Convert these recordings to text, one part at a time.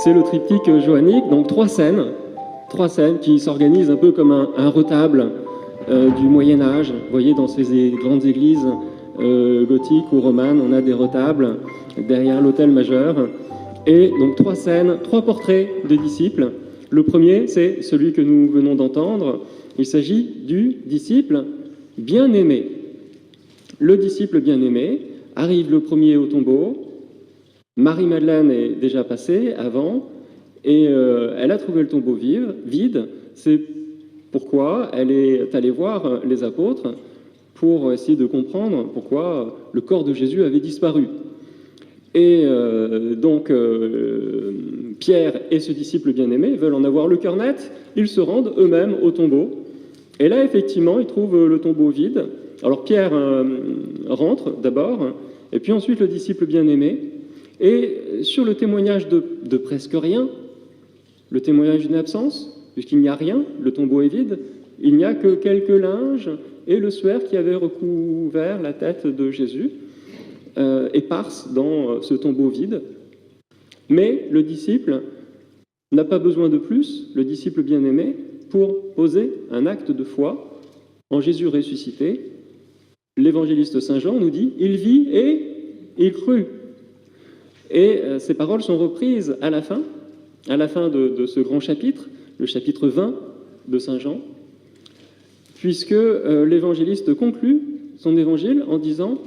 C'est le triptyque johannique, donc trois scènes qui s'organisent un peu comme un retable du Moyen-Âge. Vous voyez, dans ces grandes églises gothiques ou romanes, on a des retables derrière l'autel majeur. Et donc trois scènes, trois portraits de disciples. Le premier, c'est celui que nous venons d'entendre. Il s'agit du disciple bien-aimé. Le disciple bien-aimé arrive le premier au tombeau. Marie-Madeleine est déjà passée avant, et elle a trouvé le tombeau vide. C'est pourquoi elle est allée voir les apôtres pour essayer de comprendre pourquoi le corps de Jésus avait disparu. Et donc, Pierre et ce disciple bien-aimé veulent en avoir le cœur net. Ils se rendent eux-mêmes au tombeau. Et là, effectivement, ils trouvent le tombeau vide. Alors, Pierre rentre d'abord, et puis ensuite le disciple bien-aimé. Et sur le témoignage de presque rien, le témoignage d'une absence, puisqu'il n'y a rien, le tombeau est vide, il n'y a que quelques linges et le suaire qui avait recouvert la tête de Jésus, éparse dans ce tombeau vide. Mais le disciple n'a pas besoin de plus, le disciple bien-aimé, pour poser un acte de foi en Jésus ressuscité. L'évangéliste Saint Jean nous dit « Il vit et il crut ». Et ces paroles sont reprises à la fin de ce grand chapitre, le chapitre 20 de Saint Jean, puisque l'évangéliste conclut son évangile en disant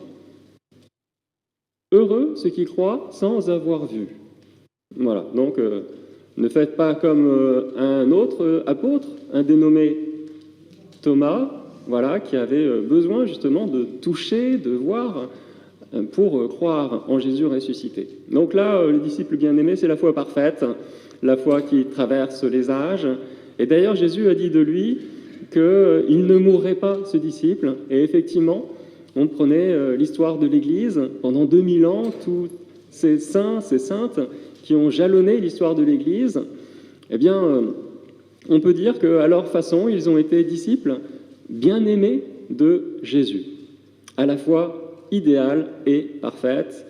« Heureux ceux qui croient sans avoir vu ». Voilà, donc ne faites pas comme un autre apôtre, un dénommé Thomas, voilà, qui avait besoin justement de toucher, de voir, pour croire en Jésus ressuscité. Donc là, le disciple bien-aimé, c'est la foi parfaite, la foi qui traverse les âges. Et d'ailleurs, Jésus a dit de lui qu'il ne mourrait pas, ce disciple. Et effectivement, on prenait l'histoire de l'Église. Pendant 2000 ans, tous ces saints, ces saintes qui ont jalonné l'histoire de l'Église, eh bien, on peut dire qu'à leur façon, ils ont été disciples bien-aimés de Jésus, à la fois idéale et parfaite,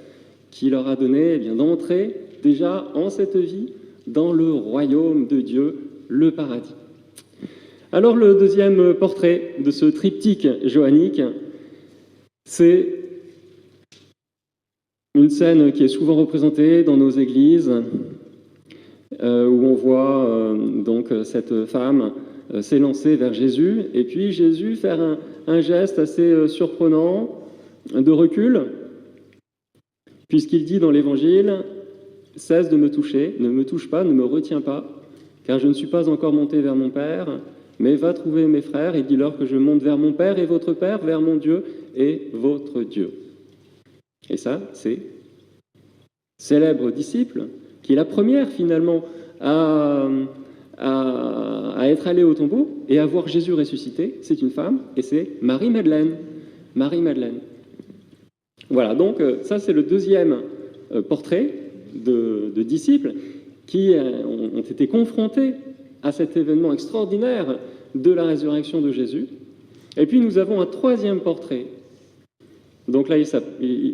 qui leur a donné d'entrer déjà en cette vie dans le royaume de Dieu, le paradis. Alors le deuxième portrait de ce triptyque johannique, c'est une scène qui est souvent représentée dans nos églises, où on voit donc cette femme s'élancer vers Jésus, et puis Jésus faire un geste assez surprenant, de recul, puisqu'il dit dans l'Évangile « Cesse de me toucher, ne me touche pas, ne me retiens pas, car je ne suis pas encore monté vers mon Père, mais va trouver mes frères et dis-leur que je monte vers mon Père et votre Père, vers mon Dieu et votre Dieu. » Et ça, c'est célèbre disciple, qui est la première finalement à être allée au tombeau et à voir Jésus ressuscité. C'est une femme, et c'est Marie-Madeleine. Marie-Madeleine. Voilà, donc ça c'est le deuxième portrait de disciples qui ont été confrontés à cet événement extraordinaire de la résurrection de Jésus. Et puis nous avons un troisième portrait. Donc là, il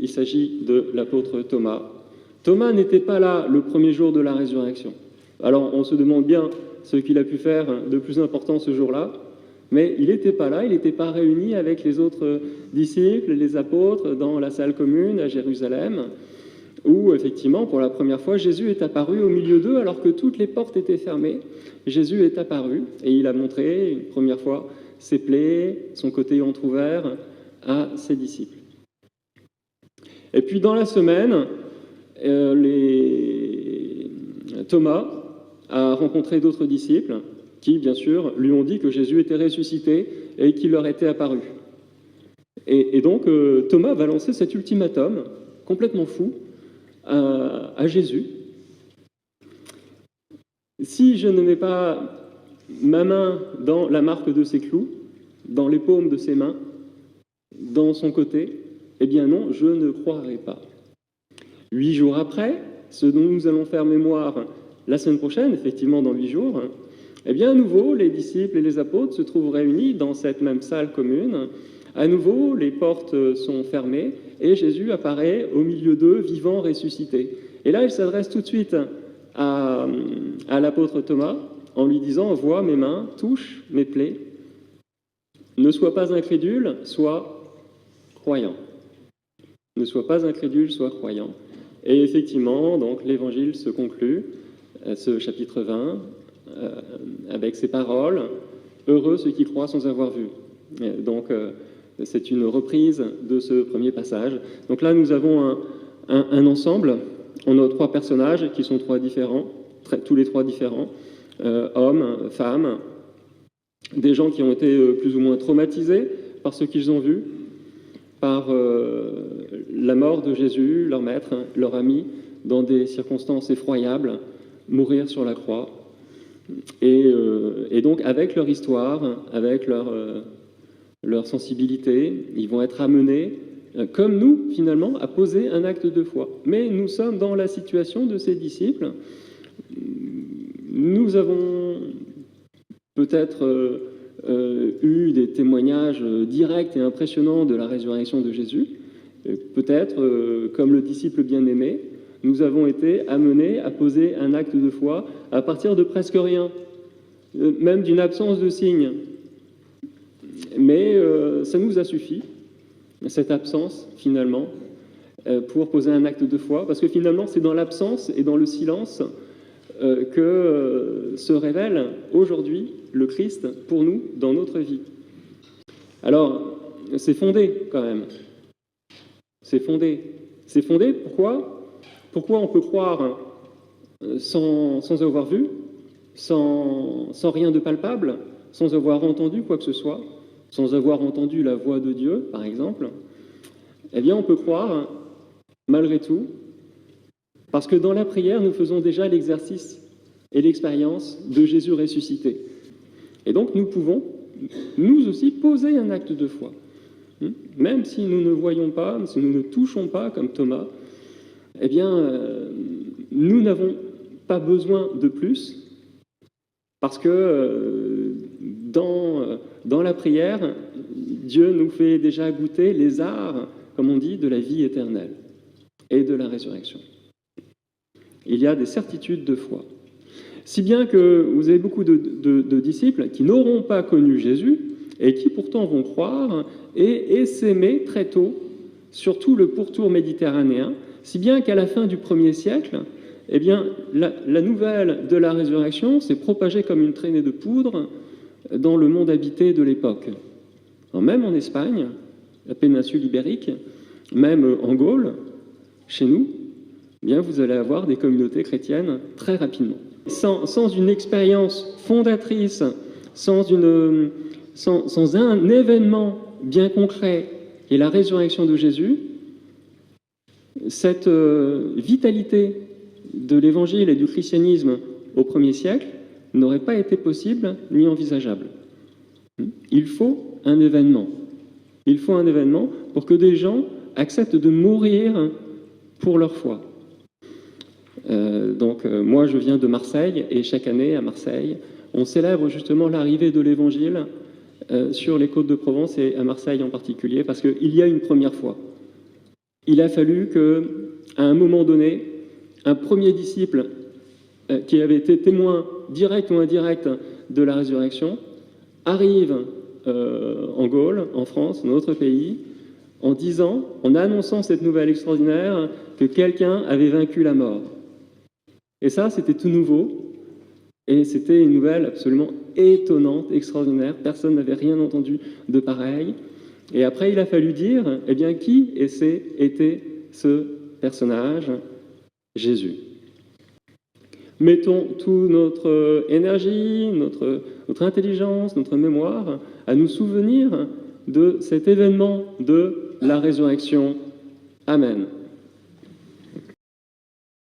s'agit de l'apôtre Thomas. Thomas n'était pas là le premier jour de la résurrection. Alors on se demande bien ce qu'il a pu faire de plus important ce jour-là. Mais il n'était pas là, il n'était pas réuni avec les autres disciples, les apôtres, dans la salle commune à Jérusalem, où effectivement, pour la première fois, Jésus est apparu au milieu d'eux alors que toutes les portes étaient fermées. Jésus est apparu et il a montré une première fois ses plaies, son côté entrouvert à ses disciples. Et puis dans la semaine, Thomas a rencontré d'autres disciples qui, bien sûr, lui ont dit que Jésus était ressuscité et qu'il leur était apparu. Et donc, Thomas va lancer cet ultimatum, complètement fou, à Jésus. Si je ne mets pas ma main dans la marque de ses clous, dans les paumes de ses mains, dans son côté, eh bien non, je ne croirai pas. 8 jours après, ce dont nous allons faire mémoire la semaine prochaine, effectivement dans 8 jours, eh bien, à nouveau, les disciples et les apôtres se trouvent réunis dans cette même salle commune. À nouveau, les portes sont fermées et Jésus apparaît au milieu d'eux, vivant, ressuscité. Et là, il s'adresse tout de suite à l'apôtre Thomas en lui disant « Vois mes mains, touche mes plaies, ne sois pas incrédule, sois croyant. » Ne sois pas incrédule, sois croyant. Et effectivement, donc l'évangile se conclut, ce chapitre 20, avec ces paroles « Heureux ceux qui croient sans avoir vu ». Donc, c'est une reprise de ce premier passage. Donc là, nous avons un ensemble. On a trois personnages qui sont tous les trois différents, hommes, femmes, des gens qui ont été plus ou moins traumatisés par ce qu'ils ont vu, par la mort de Jésus, leur maître, leur ami, dans des circonstances effroyables, mourir sur la croix. Et donc, avec leur histoire, avec leur sensibilité, ils vont être amenés, comme nous, finalement, à poser un acte de foi. Mais nous sommes dans la situation de ces disciples. Nous avons peut-être eu des témoignages directs et impressionnants de la résurrection de Jésus. Peut-être, comme le disciple bien-aimé, nous avons été amenés à poser un acte de foi à partir de presque rien, même d'une absence de signes. Mais ça nous a suffi, cette absence, finalement, pour poser un acte de foi, parce que finalement, c'est dans l'absence et dans le silence que se révèle aujourd'hui le Christ pour nous dans notre vie. Alors, c'est fondé quand même. C'est fondé. C'est fondé, pourquoi ? Pourquoi on peut croire sans avoir vu, sans rien de palpable, sans avoir entendu quoi que ce soit, sans avoir entendu la voix de Dieu, par exemple? Eh bien, on peut croire, malgré tout, parce que dans la prière, nous faisons déjà l'exercice et l'expérience de Jésus ressuscité. Et donc, nous pouvons, nous aussi, poser un acte de foi. Même si nous ne voyons pas, si nous ne touchons pas, comme Thomas, eh bien, nous n'avons pas besoin de plus, parce que dans la prière, Dieu nous fait déjà goûter les arts, comme on dit, de la vie éternelle et de la résurrection. Il y a des certitudes de foi. Si bien que vous avez beaucoup de disciples qui n'auront pas connu Jésus et qui pourtant vont croire et s'aimer très tôt, surtout le pourtour méditerranéen, si bien qu'à la fin du 1er siècle, eh bien, la nouvelle de la résurrection s'est propagée comme une traînée de poudre dans le monde habité de l'époque. Même en Espagne, la péninsule ibérique, même en Gaule, chez nous, eh bien, vous allez avoir des communautés chrétiennes très rapidement. Sans une expérience fondatrice, sans un événement bien concret qui est la résurrection de Jésus, cette vitalité de l'Évangile et du christianisme au 1er siècle n'aurait pas été possible ni envisageable. Il faut un événement. Il faut un événement pour que des gens acceptent de mourir pour leur foi. Moi, je viens de Marseille, et chaque année, à Marseille, on célèbre justement l'arrivée de l'Évangile sur les côtes de Provence, et à Marseille en particulier, parce qu'il y a une première fois. Il a fallu qu'à un moment donné, un premier disciple qui avait été témoin direct ou indirect de la résurrection arrive en Gaule, en France, dans notre pays, en annonçant cette nouvelle extraordinaire que quelqu'un avait vaincu la mort. Et ça, c'était tout nouveau, et c'était une nouvelle absolument étonnante, extraordinaire. Personne n'avait rien entendu de pareil. Et après, il a fallu dire, eh bien, qui était ce personnage ? Jésus. Mettons toute notre énergie, notre intelligence, notre mémoire à nous souvenir de cet événement de la résurrection. Amen.